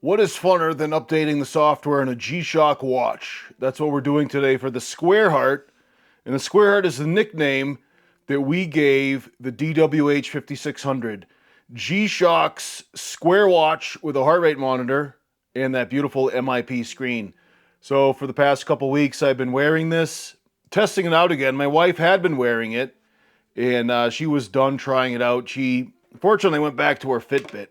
What is funner than updating the software in a G-Shock watch? That's what we're doing today for the Square Heart. And the Square Heart is the nickname that we gave the DW-H5600. G-Shock's square watch with a heart rate monitor and that beautiful MIP screen. So for the past couple weeks, I've been wearing this, testing it out again. My wife had been wearing it, and she was done trying it out. She fortunately went back to her Fitbit.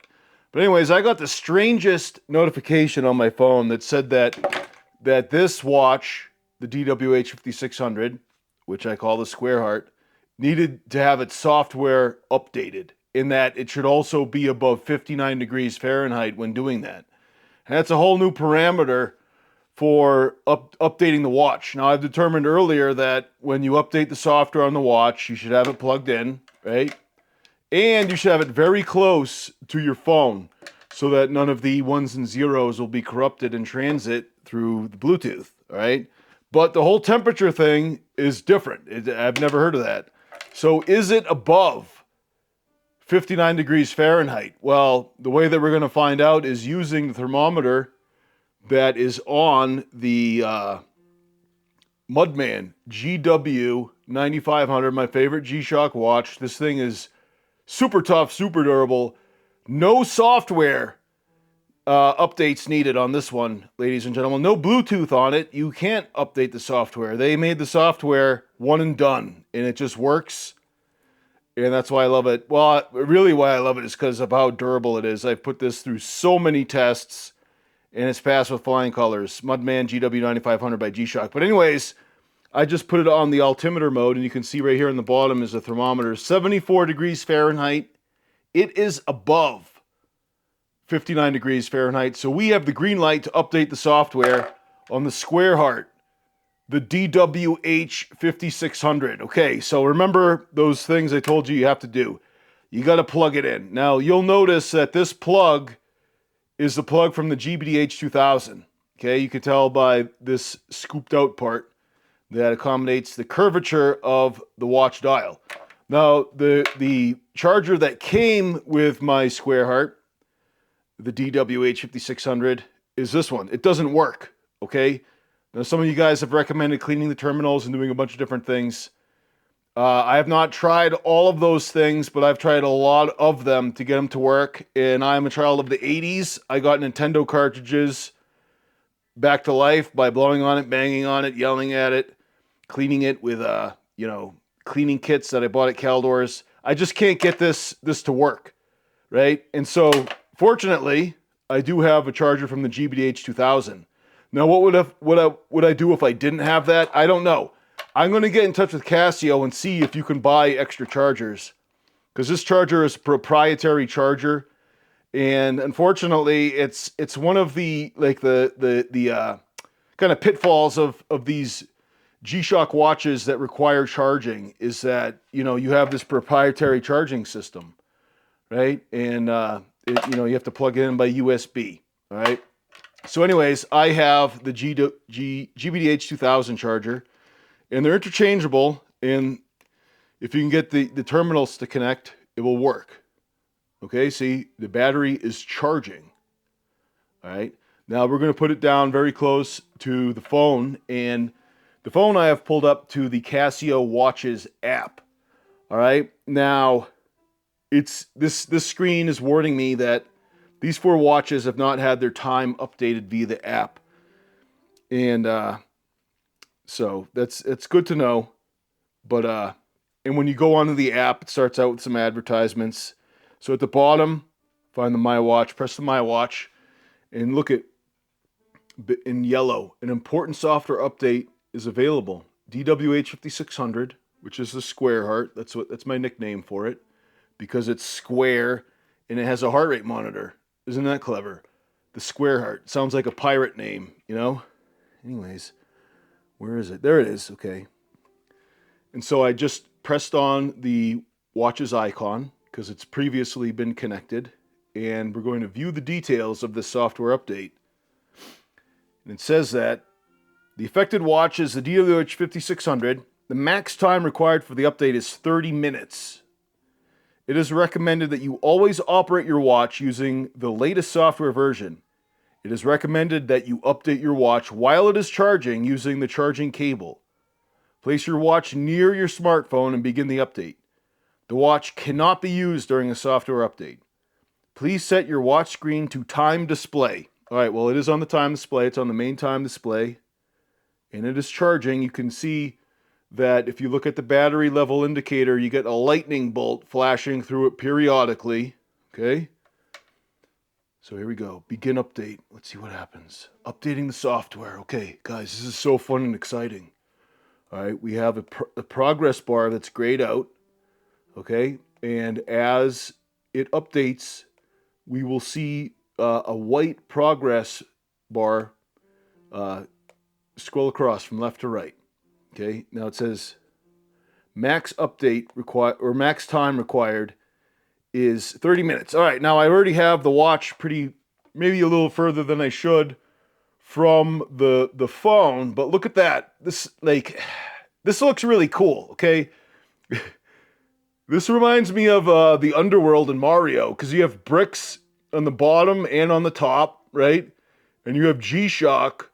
But anyways, I got the strangest notification on my phone that said that this watch, the DW-H5600, which I call the Square Heart, needed to have its software updated, in that it should also be above 59 degrees Fahrenheit when doing that. And that's a whole new parameter for updating the watch. Now, I've determined earlier that when you update the software on the watch, you should have it plugged in, right? And you should have it very close to your phone so that none of the ones and zeros will be corrupted in transit through the Bluetooth, all right? But the whole temperature thing is different. I've never heard of that. So is it above 59 degrees Fahrenheit? Well, the way that we're going to find out is using the thermometer that is on the Mudman GW-9500, my favorite G-Shock watch. This thing is super tough, super durable. No software updates needed on this one, ladies and gentlemen. No Bluetooth on it. You can't update the software. They made the software one and done, and it just works. And that's why I love it. Well, really why I love it is because of how durable it is. I've put this through so many tests, and it's passed with flying colors. Mudman GW-9500 by G-Shock. But anyways, I just put it on the altimeter mode, and you can see right here on the bottom is the thermometer. 74 degrees Fahrenheit. It is above 59 degrees Fahrenheit. So we have the green light to update the software on the Square Heart, the DW-H5600. Okay, so remember those things I told you have to do. You got to plug it in. Now, you'll notice that this plug is the plug from the GBDH-2000. Okay, you can tell by this scooped out part that accommodates the curvature of the watch dial. Now, the charger that came with my Square Heart, the DW-H5600, is this one. It doesn't work, okay? Now, some of you guys have recommended cleaning the terminals and doing a bunch of different things. I have not tried all of those things, but I've tried a lot of them to get them to work, and I'm a child of the 80s. I got Nintendo cartridges back to life by blowing on it, banging on it, yelling at it, cleaning it with, cleaning kits that I bought at Caldor's. I just can't get this to work, right? And so, fortunately, I do have a charger from the GBDH-2000. Now, what would I do if I didn't have that? I don't know. I'm going to get in touch with Casio and see if you can buy extra chargers, because this charger is a proprietary charger, and unfortunately, it's one of the kind of pitfalls of these G-Shock watches that require charging, is that, you have this proprietary charging system, right? And, you have to plug it in by USB, all right? So anyways, I have the GBDH-2000 charger, and they're interchangeable, and if you can get the terminals to connect, it will work. Okay, see, the battery is charging, all right? Now we're going to put it down very close to the phone, and the phone I have pulled up to the Casio Watches app. All right. Now, this screen is warning me that these 4 watches have not had their time updated via the app, and so it's good to know. But and when you go onto the app, it starts out with some advertisements. So at the bottom, find the My Watch, press the My Watch, and look at in yellow. An important software update is available. DW-H5600, which is the Square Heart. That's my nickname for it, because it's square and it has a heart rate monitor. Isn't that clever? The Square Heart. Sounds like a pirate name, Anyways, where is it? There it is. Okay. And so I just pressed on the watch's icon because it's previously been connected, and we're going to view the details of this software update. And it says that the affected watch is the DW-H5600. The max time required for the update is 30 minutes. It is recommended that you always operate your watch using the latest software version. It is recommended that you update your watch while it is charging using the charging cable. Place your watch near your smartphone and begin the update. The watch cannot be used during a software update. Please set your watch screen to time display. All right, well, it is on the time display. It's on the main time display, and it is charging. You can see that if you look at the battery level indicator, you get a lightning bolt flashing through it periodically. Okay? So here we go. Begin update. Let's see what happens. Updating the software. Okay, guys, this is so fun and exciting. All right, we have a progress bar that's grayed out. Okay, and as it updates, we will see a white progress bar scroll across from left to right. Okay, now it says max update required, or max time required is 30 minutes. All right, now I already have the watch maybe a little further than I should from the phone, but look at that. This looks really cool, okay? This reminds me of the underworld in Mario, because you have bricks on the bottom and on the top, right? And you have G-Shock,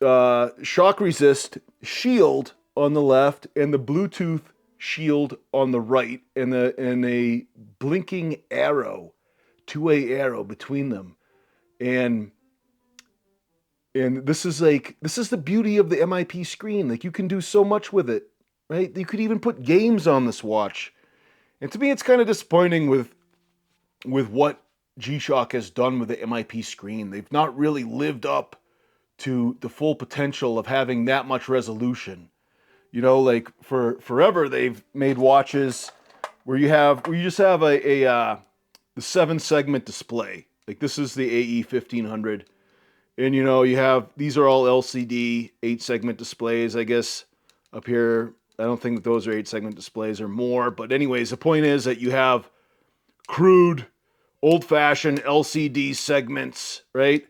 shock resist shield on the left, and the Bluetooth shield on the right, and a blinking arrow, two-way arrow between them. And this is the beauty of the MIP screen. Like, you can do so much with it, right? You could even put games on this watch. And to me, it's kind of disappointing with what G-Shock has done with the MIP screen. They've not really lived up to the full potential of having that much resolution. You know, like for forever, they've made watches where you just have the 7-segment display. Like, this is the AE1500. And, you know, these are all LCD 8-segment displays, I guess, up here. I don't think that those are 8-segment displays or more. But anyways, the point is that you have crude, old-fashioned LCD segments, right?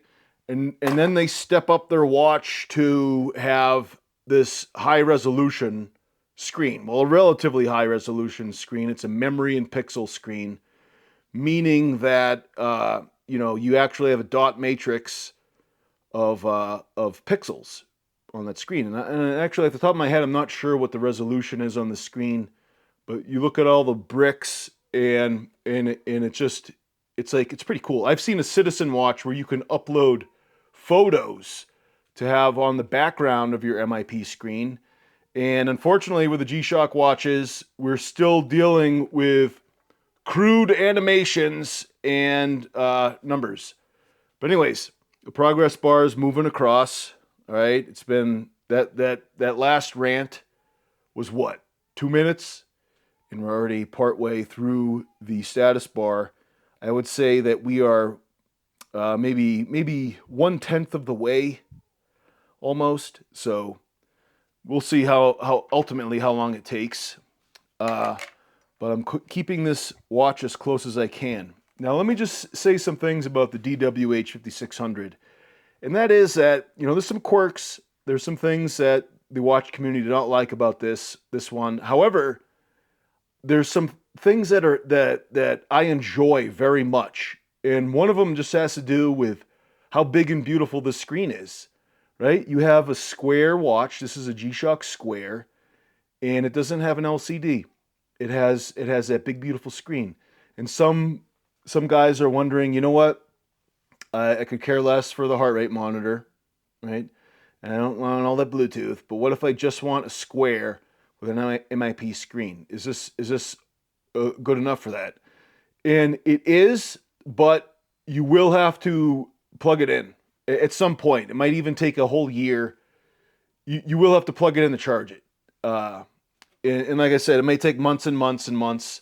And then they step up their watch to have this high-resolution screen. Well, a relatively high-resolution screen. It's a memory and pixel screen, meaning that, you actually have a dot matrix of pixels on that screen. And actually, at the top of my head, I'm not sure what the resolution is on the screen, but you look at all the bricks, and it's pretty cool. I've seen a Citizen watch where you can upload photos to have on the background of your MIP screen. And unfortunately, with the G-Shock watches, we're still dealing with crude animations and numbers. But anyways, the progress bar is moving across. All right, it's been that last rant was what, 2 minutes, and we're already partway through the status bar. I would say that we are maybe 1/10 of the way, almost. So we'll see how ultimately how long it takes. But I'm keeping this watch as close as I can. Now, let me just say some things about the DW-H5600. And that is that, there's some quirks. There's some things that the watch community do not like about this one. However, there's some things that I enjoy very much. And one of them just has to do with how big and beautiful the screen is, right? You have a square watch. This is a G-Shock Square, and it doesn't have an LCD. It has that big, beautiful screen. And some guys are wondering, you know what? I could care less for the heart rate monitor, right? And I don't want all that Bluetooth. But what if I just want a square with an MIP screen? Is this good enough for that? And it is, but you will have to plug it in at some point. It might even take a whole year. You will have to plug it in to charge it. And like I said, it may take months and months and months.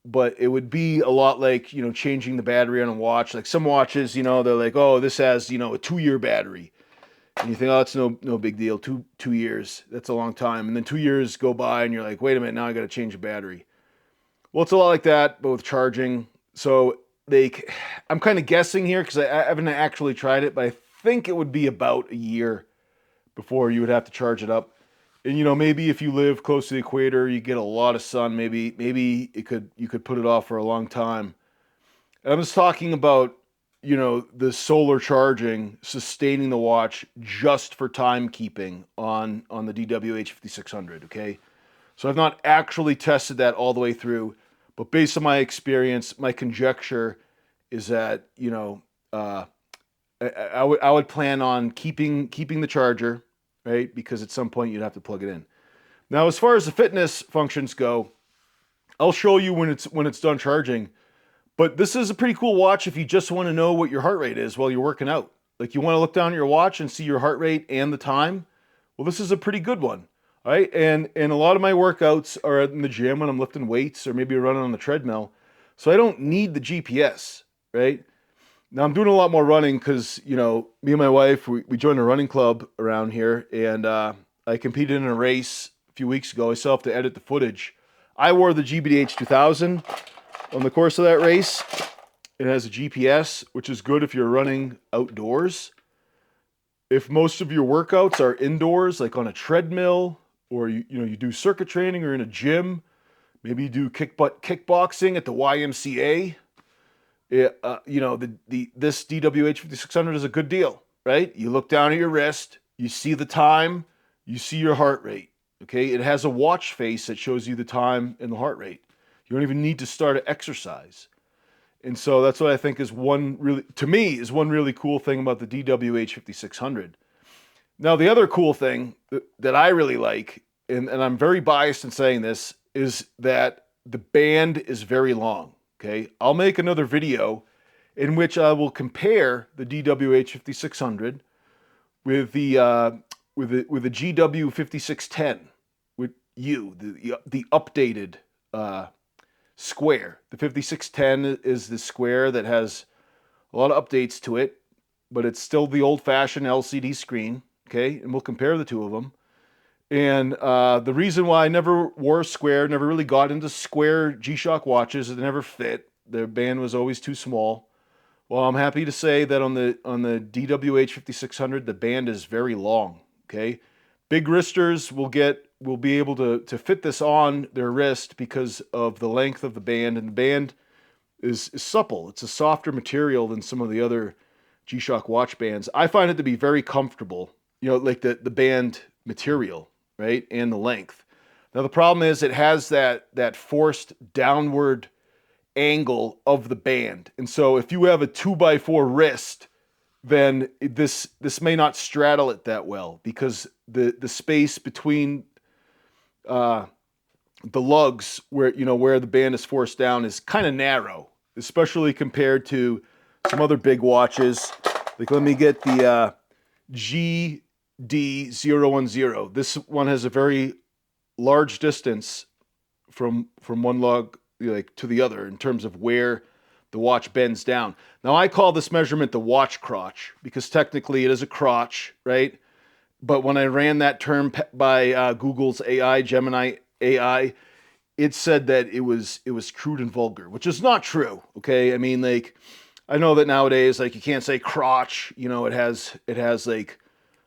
But it would be a lot like, changing the battery on a watch. Like some watches, they're like, oh, this has, a 2-year battery. And you think, oh, it's no big deal. Two years, that's a long time. And then 2 years go by and you're like, wait a minute, now I got to change the battery. Well, it's a lot like that, but with charging. So I'm kind of guessing here because I haven't actually tried it, but I think it would be about a year before you would have to charge it up. And maybe if you live close to the equator, you get a lot of sun. Maybe you could put it off for a long time. And I'm just talking about you know, the solar charging sustaining the watch just for timekeeping on the DW-H5600, okay? So I've not actually tested that all the way through, but based on my experience, my conjecture is that, you know, I would plan on keeping the charger, right? Because at some point you'd have to plug it in. Now, as far as the fitness functions go, I'll show you when it's done charging. But this is a pretty cool watch if you just want to know what your heart rate is while you're working out. Like you want to look down at your watch and see your heart rate and the time. Well, this is a pretty good one, all right? And a lot of my workouts are in the gym when I'm lifting weights or maybe running on the treadmill. So I don't need the GPS, right? Now I'm doing a lot more running because, you know, me and my wife, we joined a running club around here, and I competed in a race a few weeks ago. I still have to edit the footage. I wore the GBDH-2000 on the course of that race. It has a GPS, which is good if you're running outdoors. If most of your workouts are indoors, like on a treadmill, or you do circuit training or in a gym, maybe you do kickboxing at the YMCA. You know, this DW-H5600 is a good deal, right? You look down at your wrist, you see the time, you see your heart rate, okay? It has a watch face that shows you the time and the heart rate. You don't even need to start an exercise. And so that's what I think is one really cool thing about the DW-H5600. Now, the other cool thing that I really like, and I'm very biased in saying this, is that the band is very long. Okay, I'll make another video in which I will compare the DW-H5600 with the GW-5610 with the updated square. The 5610 is the square that has a lot of updates to it, but it's still the old-fashioned LCD screen. Okay, and we'll compare the two of them. And the reason why I never wore a square, never really got into square G-Shock watches, it never fit. Their band was always too small. Well, I'm happy to say that on the DW-H5600, the band is very long. Okay, big wristers will be able to fit this on their wrist because of the length of the band, and the band is supple. It's a softer material than some of the other G-Shock watch bands. I find it to be very comfortable. You know, like the band material, right? And the length. Now the problem is it has that forced downward angle of the band. And so if you have a 2x4 wrist, then this may not straddle it that well because the space between the lugs where the band is forced down is kind of narrow, especially compared to some other big watches. Like let me get the GD-010. This one has a very large distance from one lug to the other in terms of where the watch bends down. Now I call this measurement the watch crotch because technically it is a crotch, right? But when I ran that term by Google's AI, Gemini AI, it said that it was crude and vulgar, which is not true. Okay, I mean, like, I know that nowadays, like, you can't say crotch. You know, it has like,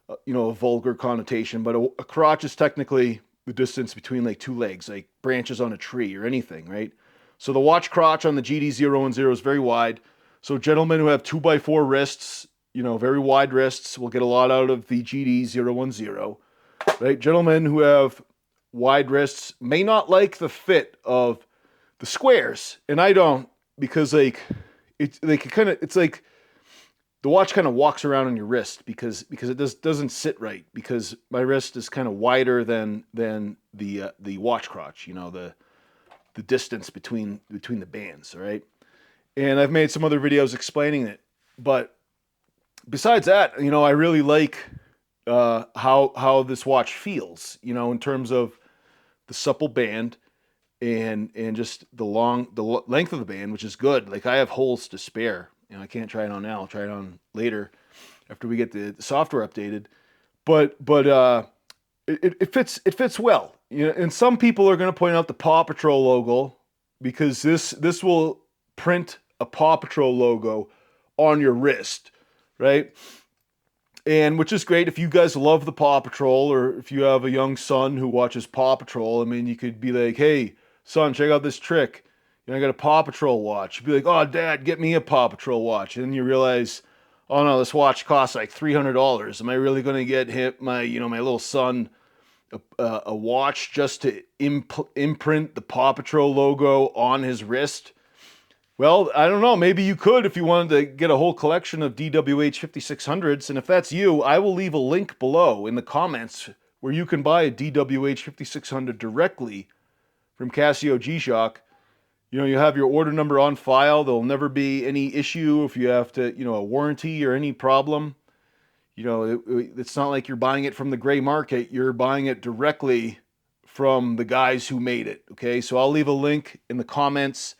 a vulgar connotation. But a crotch is technically the distance between like two legs, like branches on a tree or anything, right? So the watch crotch on the GD-010 is very wide. So gentlemen who have 2x4 wrists, very wide wrists, will get a lot out of the GD-010, right? Gentlemen who have wide wrists may not like the fit of the squares, and I don't, because like it's like the watch kind of walks around on your wrist because it doesn't sit right, because my wrist is kind of wider than the watch crotch, the distance between the bands, all right? And I've made some other videos explaining it, but besides that, I really like how this watch feels, in terms of the supple band and just the length of the band, which is good. Like I have holes to spare. I can't try it on now. I'll try it on later after we get the software updated. But it fits well. And some people are going to point out the Paw Patrol logo because this will print a Paw Patrol logo on your wrist, right? And which is great if you guys love the Paw Patrol, or if you have a young son who watches Paw Patrol. I mean, you could be like, hey, son, check out this trick. You know, I got a Paw Patrol watch. You'd be like, oh, Dad, get me a Paw Patrol watch. And then you realize, oh no, this watch costs like $300. Am I really going to get my little son a watch just to imprint the Paw Patrol logo on his wrist? Well, I don't know. Maybe you could if you wanted to get a whole collection of DW-H5600s. And if that's you, I will leave a link below in the comments where you can buy a DW-H5600 directly from Casio G-Shock. You know, you have your order number on file. There'll never be any issue if you have to, a warranty or any problem. You know, it's not like you're buying it from the gray market. You're buying it directly from the guys who made it. Okay, so I'll leave a link in the comments.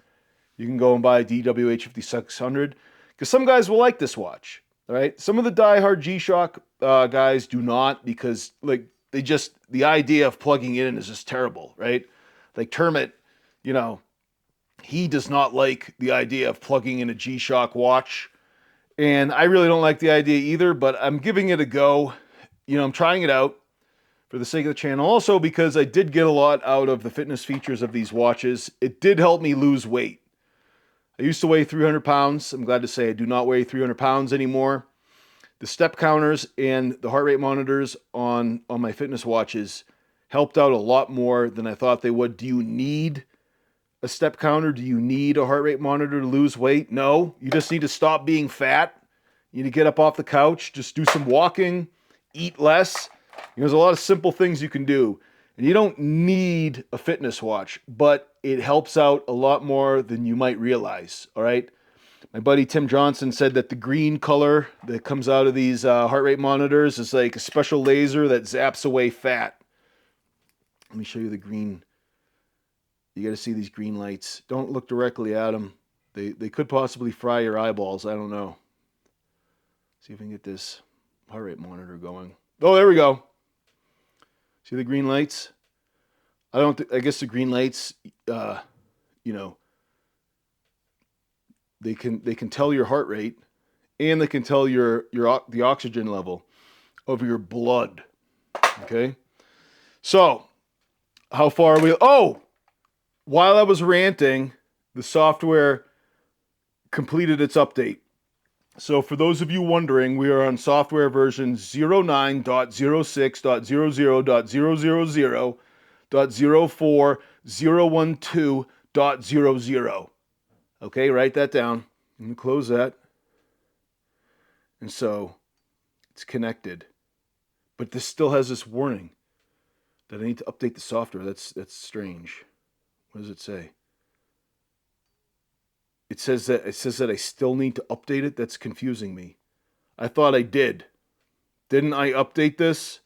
You can go and buy a DW-H5600 because some guys will like this watch. All right, some of the diehard G-Shock guys do not, because like the idea of plugging it in is just terrible, right? Like Termit, he does not like the idea of plugging in a G-Shock watch. And I really don't like the idea either, but I'm giving it a go. I'm trying it out for the sake of the channel. Also because I did get a lot out of the fitness features of these watches. It did help me lose weight. I used to weigh 300 pounds. I'm glad to say I do not weigh 300 pounds anymore. The step counters and the heart rate monitors on my fitness watches helped out a lot more than I thought they would. Do you need a step counter? Do you need a heart rate monitor to lose weight? No, you just need to stop being fat. You need to get up off the couch, just do some walking, eat less. There's a lot of simple things you can do. And you don't need a fitness watch, but it helps out a lot more than you might realize, all right? My buddy Tim Johnson said that the green color that comes out of these heart rate monitors is like a special laser that zaps away fat. Let me show you the green. You got to see these green lights. Don't look directly at them. They could possibly fry your eyeballs. I don't know. See if I can get this heart rate monitor going. Oh, there we go. See the green lights? I guess the green lights, they can tell your heart rate, and they can tell the oxygen level of your blood. Okay. So, how far are we? Oh, while I was ranting, the software completed its update. So for those of you wondering, we are on software version 09.06.000.000.04012.00. Okay, write that down. I'm going to close that. And so it's connected. But this still has this warning that I need to update the software. That's strange. What does it say? It says that I still need to update it. That's confusing me. I thought I did. Didn't I update this?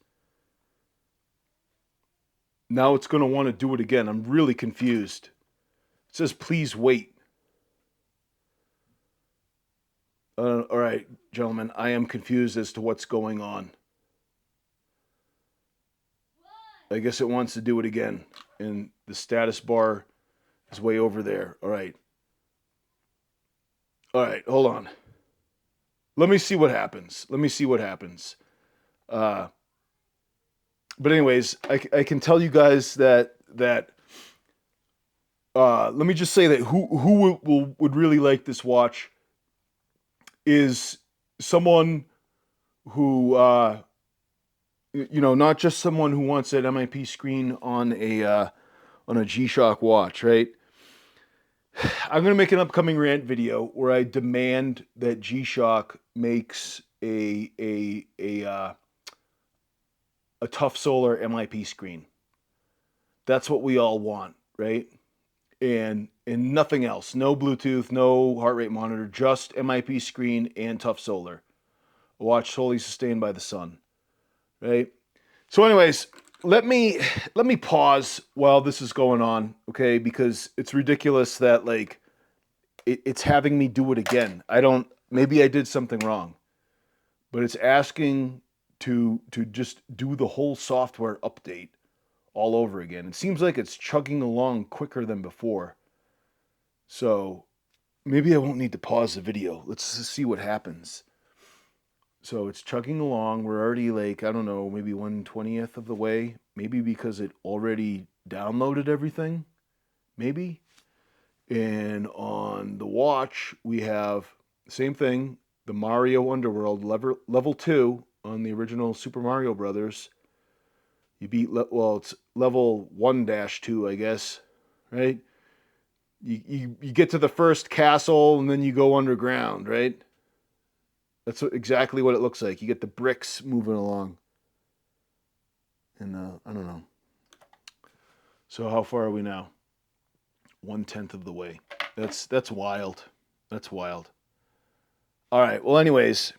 Now it's going to want to do it again. I'm really confused. It says please wait. All right, gentlemen, I am confused as to what's going on. I guess it wants to do it again. And the status bar is way over there. All right. All right, hold on. Let me see what happens. But anyways, I can tell you guys that let me just say that who would really like this watch is someone who not just someone who wants that MIP screen on a G-Shock watch, right? I'm going to make an upcoming rant video where I demand that G-Shock makes a tough solar MIP screen. That's what we all want, right? And nothing else. No Bluetooth, no heart rate monitor, just MIP screen and tough solar. A watch solely sustained by the sun, right? So anyways, let me pause while this is going on, okay? Because it's ridiculous that like it's having me do it again. Maybe I did something wrong, but it's asking to just do the whole software update all over again. It seems like it's chugging along quicker than before. So maybe I won't need to pause the video. Let's just see what happens. So it's chugging along. We're already like, I don't know, maybe 1/20th of the way. Maybe because it already downloaded everything. Maybe. And on the watch, we have the same thing, the Mario Underworld level 2 on the original Super Mario Brothers. You beat, well, it's level 1-2, I guess, right? You get to the first castle and then you go underground, right? That's exactly what it looks like. You get the bricks moving along. And I don't know. So how far are we now? 1/10 of the way. That's wild. That's wild. All right. Well, anyways,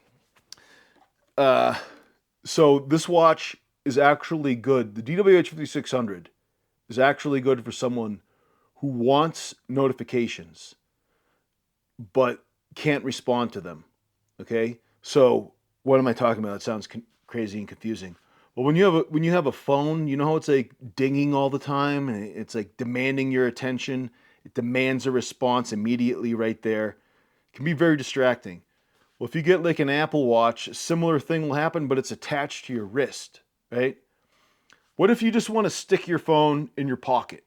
so this watch is actually good. The DW-H5600 is actually good for someone who wants notifications but can't respond to them. Okay? So what am I talking about? That sounds crazy and confusing. Well, when you have a phone, you know how it's like dinging all the time and it's like demanding your attention. It demands a response immediately right there. It can be very distracting. Well, if you get like an Apple Watch, a similar thing will happen, but it's attached to your wrist, right? What if you just want to stick your phone in your pocket,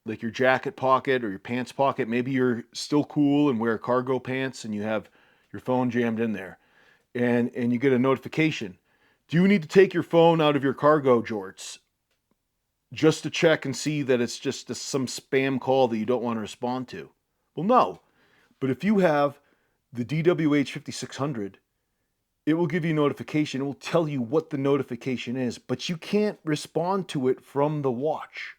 like your jacket pocket or your pants pocket? Maybe you're still cool and wear cargo pants and you have your phone jammed in there and you get a notification. Do you need to take your phone out of your cargo jorts just to check and see that it's just some spam call that you don't want to respond to? Well, no. But if you have the DW-H5600, it will give you a notification. It will tell you what the notification is, but you can't respond to it from the watch.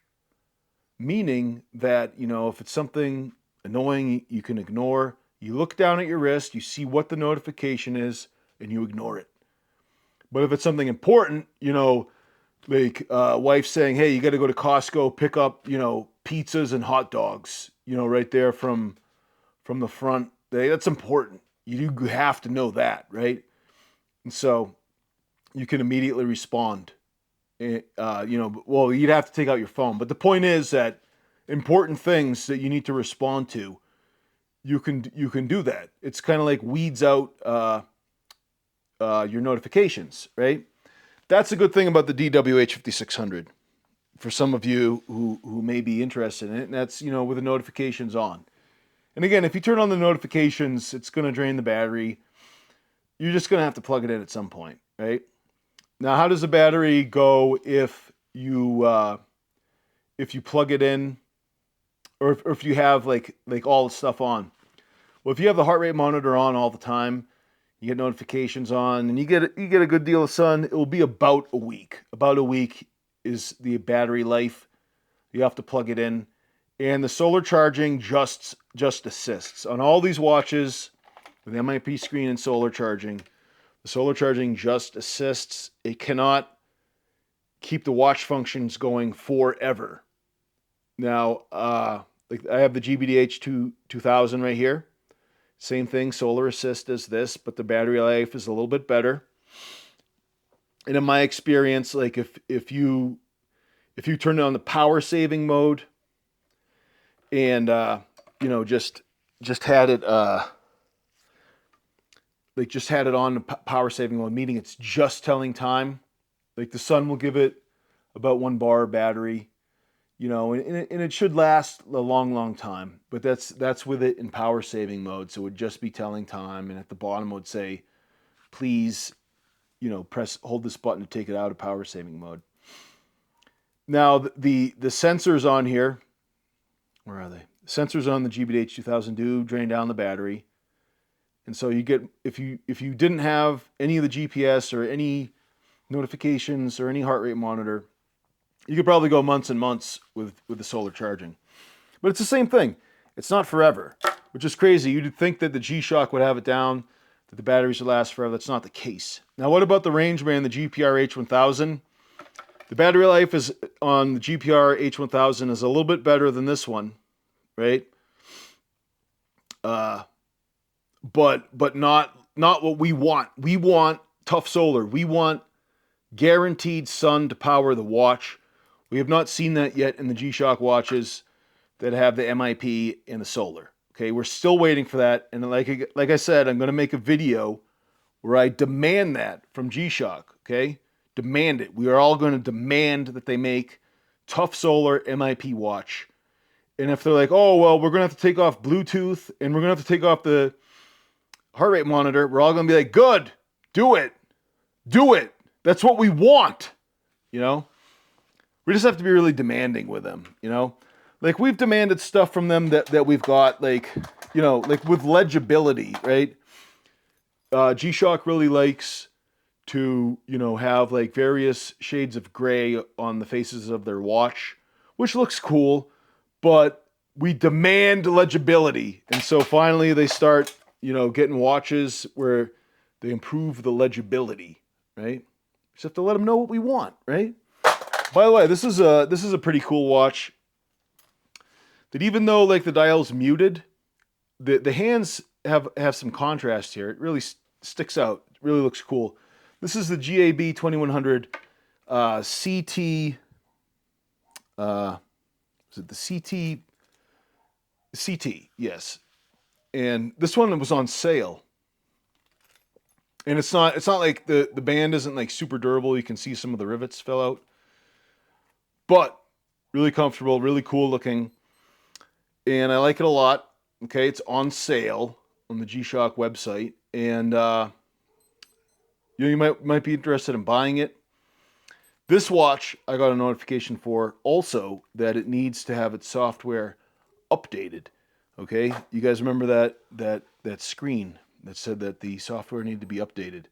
Meaning that, you know, if it's something annoying you can ignore, you look down at your wrist, you see what the notification is, and you ignore it. But if it's something important, you know, like wife saying, hey, you got to go to Costco, pick up, you know, pizzas and hot dogs, you know, right there from the front. That's important. You do have to know that, right? And so you can immediately respond. You know, well, you'd have to take out your phone. But the point is that important things that you need to respond to, you can do that. It's kind of like weeds out your notifications, right? That's a good thing about the DW-H5600 for some of you who may be interested in it. And that's, you know, with the notifications on. And again, if you turn on the notifications, it's going to drain the battery. You're just going to have to plug it in at some point, right? Now, how does the battery go if you plug it in, or if you have like all the stuff on? Well, if you have the heart rate monitor on all the time, you get notifications on, and you get a good deal of sun, it will be about a week. About a week is the battery life. You have to plug it in, and the solar charging just assists on all these watches with MIP screen and solar charging. The solar charging just assists. It cannot keep the watch functions going forever. Now, like I have the GBDH 2000 right here. Same thing, solar assist as this, but the battery life is a little bit better. And in my experience, like if you turn on the power saving mode and you know, just had it just had it on the power saving mode, meaning it's just telling time. Like the sun will give it about 1 bar battery, you know, and it should last a long time. But that's with it in power saving mode, so it would just be telling time, and at the bottom it would say, please, you know, hold this button to take it out of power saving mode. Now the sensors on here, where are they? The sensors on the GBDH 2000 do drain down the battery. And so you get, if you didn't have any of the GPS or any notifications or any heart rate monitor, you could probably go months and months with the solar charging. But it's the same thing. It's not forever, which is crazy. You'd think that the G-Shock would have it down, that the batteries would last forever. That's not the case. Now, what about the Rangeman, the GPR H1000? The battery life is on the GPR H1000 is a little bit better than this one, right? But not what we want. We want tough solar. We want guaranteed sun to power the watch. We have not seen that yet in the G-Shock watches that have the MIP and the solar. Okay, we're still waiting for that. And like I said, I'm going to make a video where I demand that from G-Shock. Okay, demand it. We are all going to demand that they make tough solar MIP watch. And if they're like, oh, well, we're going to have to take off Bluetooth and we're going to have to take off the heart rate monitor, we're all going to be like, good, do it. Do it. That's what we want. You know, we just have to be really demanding with them, you know, like we've demanded stuff from them that we've got, like, you know, like with legibility, right? G-Shock really likes to, you know, have like various shades of gray on the faces of their watch, which looks cool, but we demand legibility. And so finally they start, you know, getting watches where they improve the legibility, right? Just have to let them know what we want, right? By the way, this is a pretty cool watch that, even though like the dial's muted, the hands have some contrast here. It really sticks out. It really looks cool. This is the GAB 2100 CT. Is it the CT? Yes. And this one was on sale. And it's not like the band isn't like super durable. You can see some of the rivets fell out. But really comfortable, really cool looking. And I like it a lot. Okay, it's on sale on the G-Shock website. And you might be interested in buying it. This watch, I got a notification for also that it needs to have its software updated. Okay, you guys remember that screen that said that the software needed to be updated.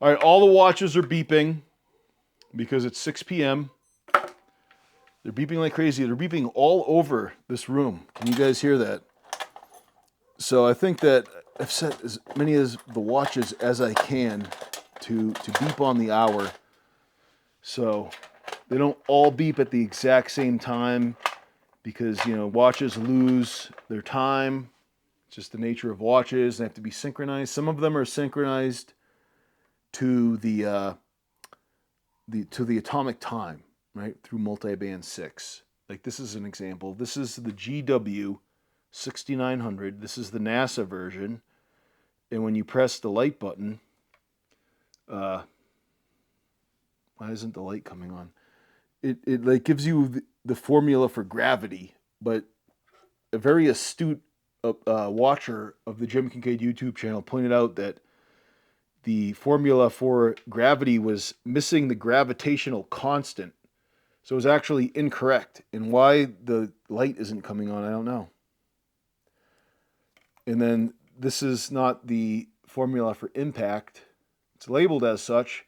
All right, all the watches are beeping because it's 6 p.m. They're beeping like crazy. They're beeping all over this room. Can you guys hear that? So I think that I've set as many as the watches as I can to beep on the hour, so they don't all beep at the exact same time, because, you know, watches lose their time. It's just the nature of watches. They have to be synchronized. Some of them are synchronized to the atomic time, right, through multiband 6. Like this is an example. This is the GW-H5600. This is the NASA version. And when you press the light button, why isn't the light coming on? It like gives you the formula for gravity, but a very astute watcher of the Jim Kincaid YouTube channel pointed out that the formula for gravity was missing the gravitational constant. So it was actually incorrect. And why the light isn't coming on, I don't know. And then this is not the formula for impact. It's labeled as such.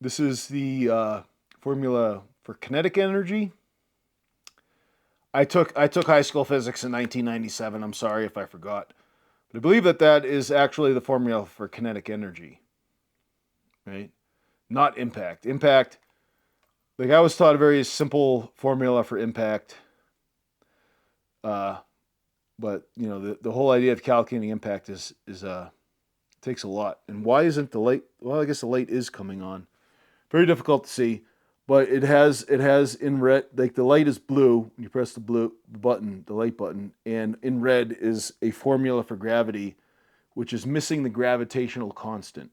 This is the formula for kinetic energy. I took high school physics in 1997. I'm sorry if I forgot. But I believe that is actually the formula for kinetic energy. Right? Not impact. Impact, like I was taught a very simple formula for impact. But you know, the whole idea of calculating impact is takes a lot. And why isn't the light? Well, I guess the light is coming on. Very difficult to see, but it has in red, like the light is blue when you press the blue button, the light button, and in red is a formula for gravity, which is missing the gravitational constant.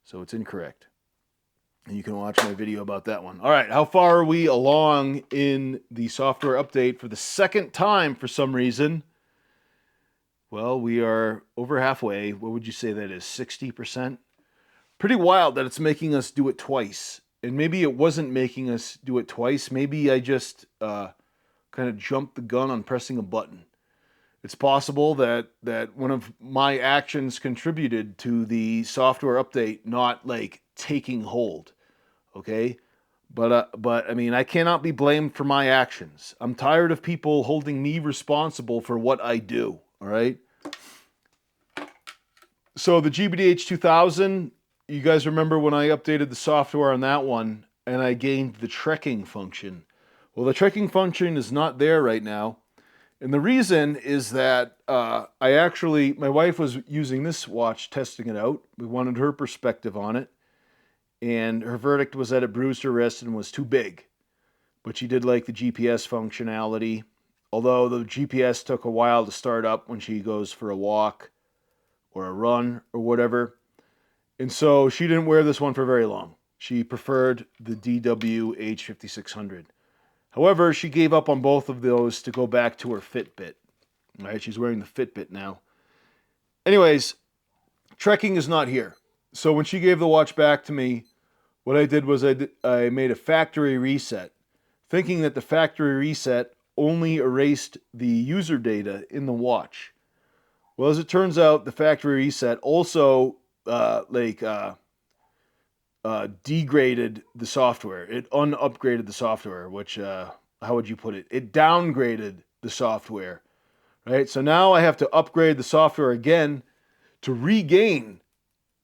So it's incorrect. And you can watch my video about that one. All right, how far are we along in the software update for the second time for some reason? Well, we are over halfway. What would you say that is, 60%? Pretty wild that it's making us do it twice. And maybe it wasn't making us do it twice. Maybe I just kind of jumped the gun on pressing a button. It's possible that one of my actions contributed to the software update not like taking hold. Okay? But I mean, I cannot be blamed for my actions. I'm tired of people holding me responsible for what I do. All right? So the DW-H2000, you guys remember when I updated the software on that one and I gained the trekking function. Well, the trekking function is not there right now. And the reason is that my wife was using this watch, testing it out. We wanted her perspective on it. And her verdict was that it bruised her wrist and was too big. But she did like the GPS functionality. Although the GPS took a while to start up when she goes for a walk or a run or whatever. And so she didn't wear this one for very long. She preferred the DW-H5600. However, she gave up on both of those to go back to her Fitbit. All right, she's wearing the Fitbit now. Anyways, trekking is not here. So when she gave the watch back to me, what I did was I made a factory reset, thinking that the factory reset only erased the user data in the watch. Well, as it turns out, the factory reset also degraded the software. It unupgraded the software, which, how would you put it? It downgraded the software, right? So now I have to upgrade the software again to regain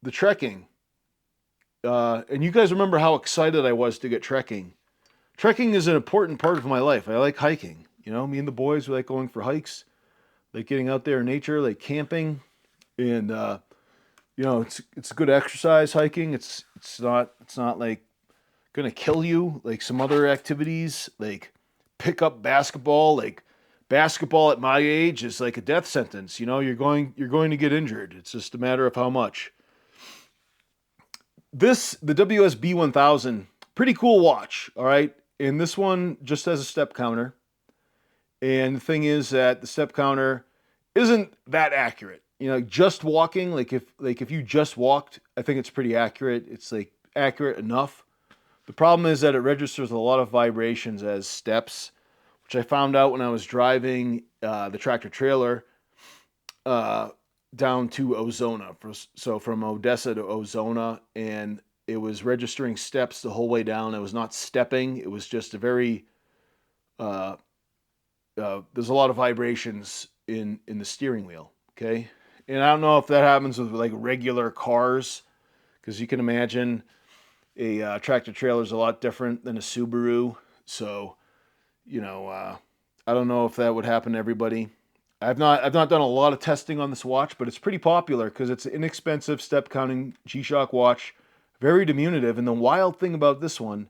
the trekking. And you guys remember how excited I was to get trekking. Trekking is an important part of my life. I like hiking. You know, me and the boys, we like going for hikes, like getting out there in nature, like camping, and you know, it's good exercise hiking. It's not like gonna kill you like some other activities, like pick up basketball. Like basketball at my age is like a death sentence. You know, you're going to get injured. It's just a matter of how much. The WSB 1000, pretty cool watch, all right? And this one just has a step counter. And the thing is that the step counter isn't that accurate. You know, just walking, like if you just walked, I think it's pretty accurate. It's like accurate enough. The problem is that it registers a lot of vibrations as steps, which I found out when I was driving the tractor trailer down to Ozona. So from Odessa to Ozona, and it was registering steps the whole way down. It was not stepping. It was just a very there's a lot of vibrations in the steering wheel. Okay, and I don't know if that happens with like regular cars, because you can imagine a tractor trailer is a lot different than a Subaru. So, you know, I don't know if that would happen to everybody. I've not done a lot of testing on this watch, but it's pretty popular because it's an inexpensive step counting G-Shock watch, very diminutive. And the wild thing about this one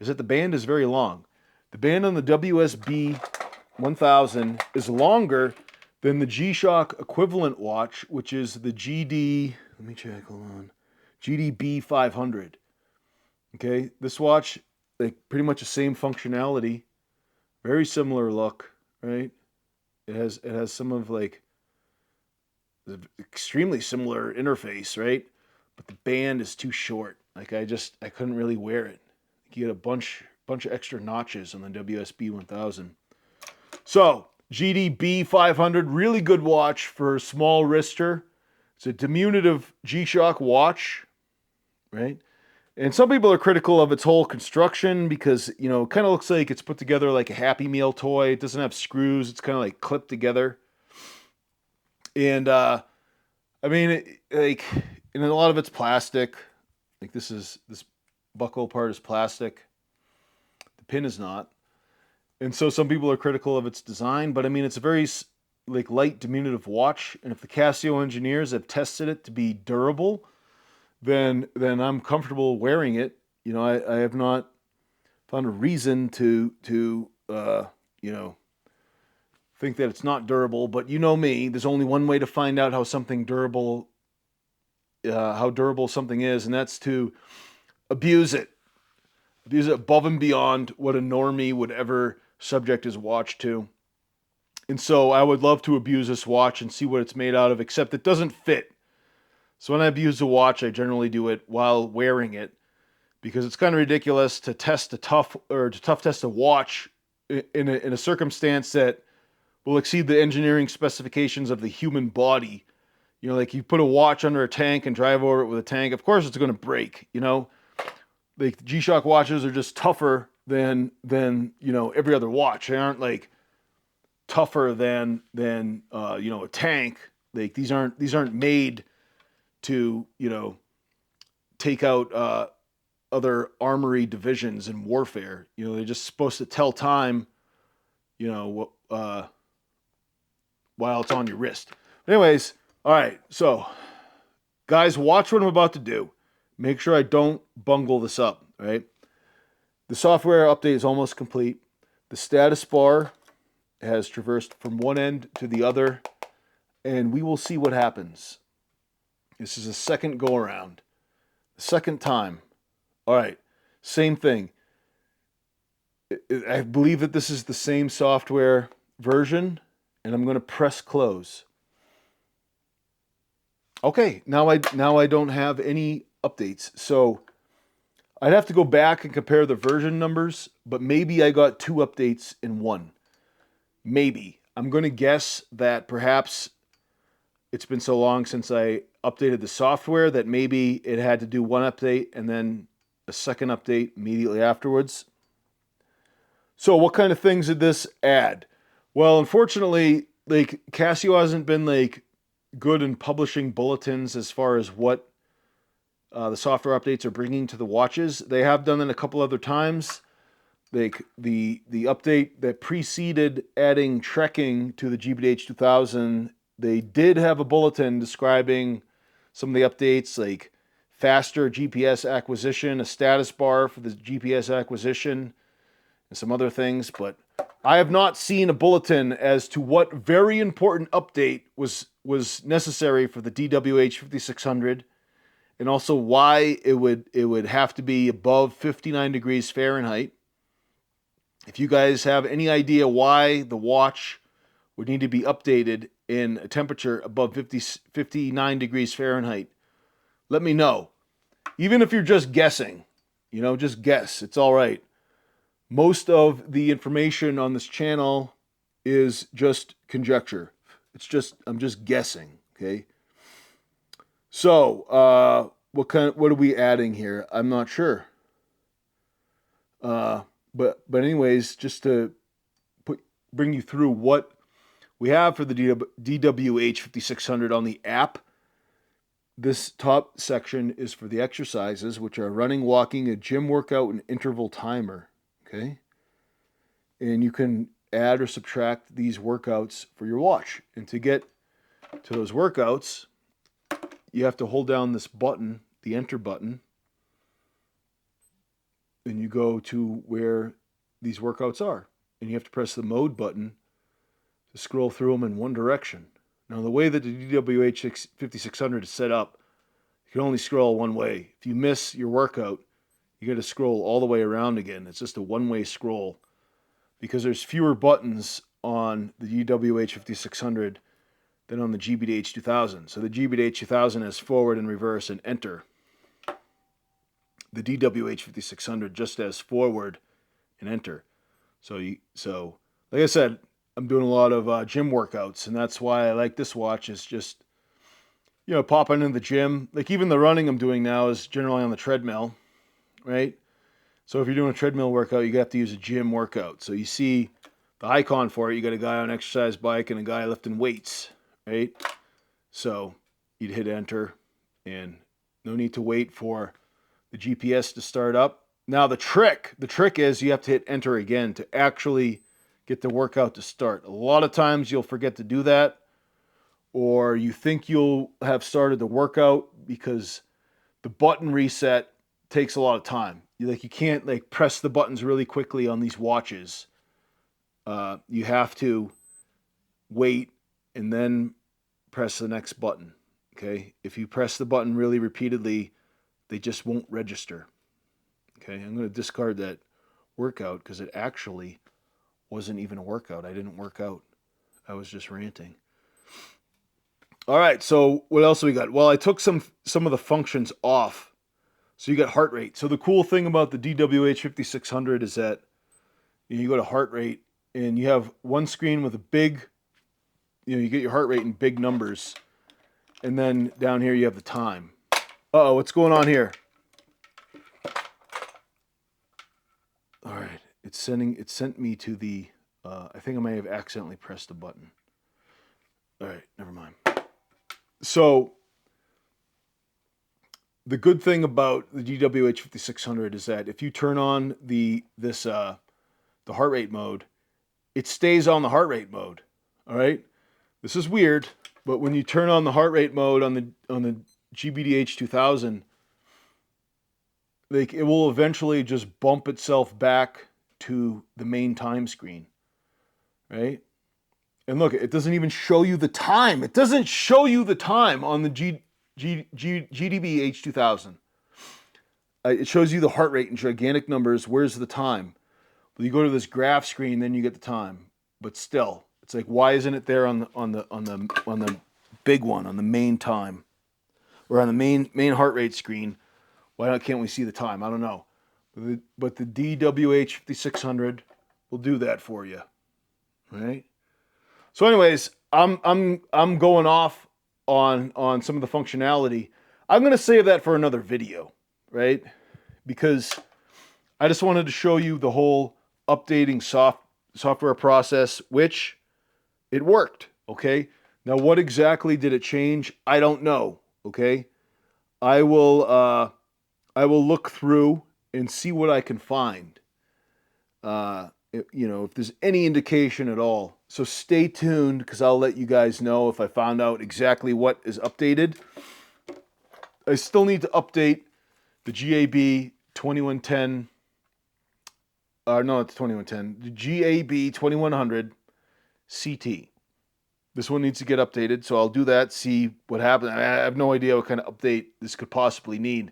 is that the band is very long. The band on the WSB 1000 is longer than the G-Shock equivalent watch, which is the GD. Let me check. Hold on. GDB 500. Okay, this watch, like pretty much the same functionality, very similar look, right? It has some of like the extremely similar interface, right? But the band is too short. Like I couldn't really wear it. You get a bunch of extra notches on the WSB 1000. So GDB 500, really good watch for a small wrister. It's a diminutive G-Shock watch, right? And some people are critical of its whole construction because, you know, it kind of looks like it's put together like a Happy Meal toy. It doesn't have screws. It's kind of like clipped together. And, I mean, and a lot of it's plastic. Like this buckle part is plastic. The pin is not. And so some people are critical of its design, but I mean, it's a very like light diminutive watch. And if the Casio engineers have tested it to be durable, then I'm comfortable wearing it. You know, I have not found a reason to you know, think that it's not durable. But you know me, there's only one way to find out how something durable, how durable something is, and that's to abuse it. Abuse it above and beyond what a normie would ever subject his watch to. And so I would love to abuse this watch and see what it's made out of, except it doesn't fit. So when I abuse a watch, I generally do it while wearing it, because it's kind of ridiculous to test test a watch in a circumstance that will exceed the engineering specifications of the human body. You know, like you put a watch under a tank and drive over it with a tank. Of course, it's going to break. You know, like G-Shock watches are just tougher than you know every other watch. They aren't like tougher than you know a tank. Like these aren't made to, you know, take out other armory divisions in warfare. You know, they're just supposed to tell time, you know, while it's on your wrist. But anyways, all right. So, guys, watch what I'm about to do. Make sure I don't bungle this up, right? The software update is almost complete. The status bar has traversed from one end to the other, and we will see what happens. This is a second go around. The second time. All right. Same thing. I believe that this is the same software version, and I'm going to press close. Okay, now I don't have any updates. So I'd have to go back and compare the version numbers, but maybe I got 2 updates in one. Maybe. I'm going to guess that perhaps it's been so long since I updated the software that maybe it had to do one update and then a second update immediately afterwards. So what kind of things did this add? Well, unfortunately, like Casio hasn't been like good in publishing bulletins as far as what the software updates are bringing to the watches. They have done it a couple other times. Like the update that preceded adding trekking to the DW-H2000, they did have a bulletin describing some of the updates, like faster GPS acquisition, a status bar for the GPS acquisition, and some other things. But I have not seen a bulletin as to what very important update was necessary for the DW-H5600, and also why it would have to be above 59 degrees Fahrenheit. If you guys have any idea why the watch would need to be updated in a temperature above 59 degrees Fahrenheit, let me know. Even if you're just guessing, just guess. It's all right. Most of the information on this channel is just conjecture. I'm just guessing, okay? So, what are we adding here? I'm not sure. But anyways, just to bring you through what we have for the DW-H5600 on the app. This top section is for the exercises, which are running, walking, a gym workout, and interval timer. Okay? And you can add or subtract these workouts for your watch. And to get to those workouts, you have to hold down this button, the enter button, and you go to where these workouts are. And you have to press the mode button to scroll through them in one direction. Now, the way that the DW-H5600 is set up, you can only scroll one way. If you miss your workout, you got to scroll all the way around again. It's just a one-way scroll because there's fewer buttons on the DW-H5600 than on the GBD-H2000. So the GBD-H2000 has forward and reverse and enter. The DW-H5600 just has forward and enter. So like I said, I'm doing a lot of gym workouts, and that's why I like this watch. Is just, popping in the gym. Like even the running I'm doing now is generally on the treadmill, right? So if you're doing a treadmill workout, you have to use a gym workout. So you see the icon for it. You got a guy on an exercise bike and a guy lifting weights, right? So you'd hit enter, and no need to wait for the GPS to start up. Now the trick is you have to hit enter again to actually get the workout to start. A lot of times you'll forget to do that, or you think you'll have started the workout because the button reset takes a lot of time. You can't press the buttons really quickly on these watches. You have to wait and then press the next button. Okay, if you press the button really repeatedly, they just won't register. Okay, I'm going to discard that workout because it actually wasn't even a workout. I didn't work out. I was just ranting. All right, so what else we got? Well, I took some of the functions off. So you got heart rate. So the cool thing about the DW-H5600 is that you go to heart rate and you have one screen with a big, you get your heart rate in big numbers. And then down here you have the time. Uh-oh, what's going on here? All right, it sent me to the, I think I may have accidentally pressed a button. All right, never mind. So the good thing about the DW-H5600 is that if you turn on the heart rate mode, it stays on the heart rate mode. All right, this is weird, but when you turn on the heart rate mode on the GBD-H2000, it will eventually just bump itself back to the main time screen, right? And look, it doesn't even show you the time. It doesn't show you the time on the GDB-H2000. It shows you the heart rate in gigantic numbers. Where's the time? But you go to this graph screen, then you get the time. But still, it's like, why isn't it there on the big one, on the main time, or on the main heart rate screen? Can't we see the time? I don't know. But the DW-H5600 will do that for you, right? So, anyways, I'm going off on some of the functionality. I'm gonna save that for another video, right? Because I just wanted to show you the whole updating software process, which it worked. Okay. Now, what exactly did it change? I don't know. Okay. I will look through and see what I can find. If there's any indication at all. So stay tuned, because I'll let you guys know if I found out exactly what is updated. I still need to update the GAB 2110. No, it's 2110. The GAB 2100 CT. This one needs to get updated, so I'll do that, see what happens. I have no idea what kind of update this could possibly need.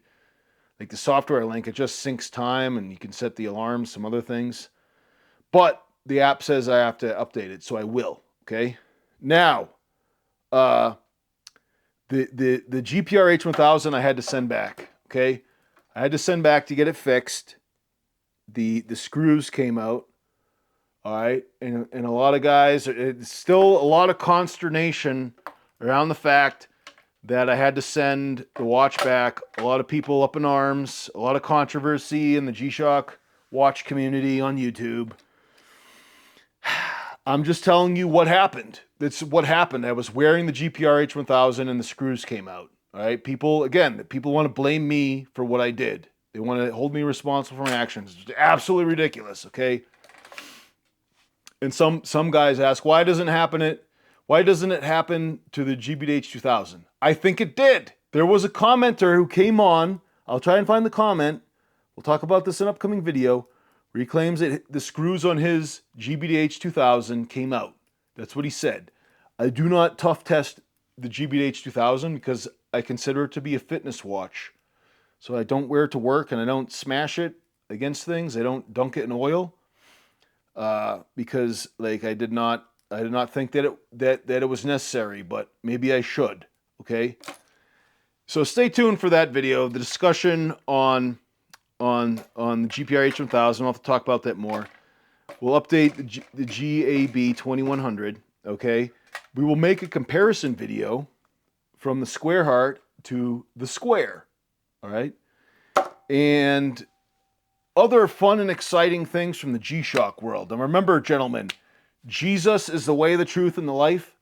Like the software link, it just syncs time, and you can set the alarms, some other things. But the app says I have to update it, so I will. Okay. Now, the GPR H1000 I had to send back. Okay, I had to send back to get it fixed. The screws came out. All right, and a lot of guys, it's still a lot of consternation around the fact that I had to send the watch back. A lot of people up in arms, a lot of controversy in the G-Shock watch community on YouTube. I'm just telling you what happened. That's what happened. I was wearing the GPR H1000 and the screws came out. All right, people want to blame me for what I did. They want to hold me responsible for my actions. It's absolutely ridiculous, okay? And some guys ask, why doesn't it happen to the GBH2000? I think it did. There was a commenter who came on. I'll try and find the comment. We'll talk about this in an upcoming video. Where he claims that the screws on his GBH2000 came out. That's what he said. I do not tough test the GBH2000 because I consider it to be a fitness watch. So I don't wear it to work, and I don't smash it against things. I don't dunk it in oil. Because like I did not think that it was necessary, but maybe I should. Okay. So stay tuned for that video. The discussion on the GPR H1000. We'll have to talk about that more. We'll update the GAB 2100. Okay. We will make a comparison video from the square heart to the square. All right. And other fun and exciting things from the G-Shock world. And remember, gentlemen, Jesus is the way, the truth, and the life.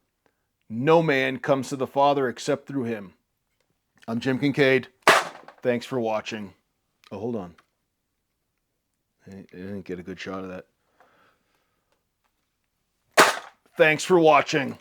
No man comes to the Father except through him. I'm Jim Kincaid. Thanks for watching. Oh, hold on. I didn't get a good shot of that. Thanks for watching.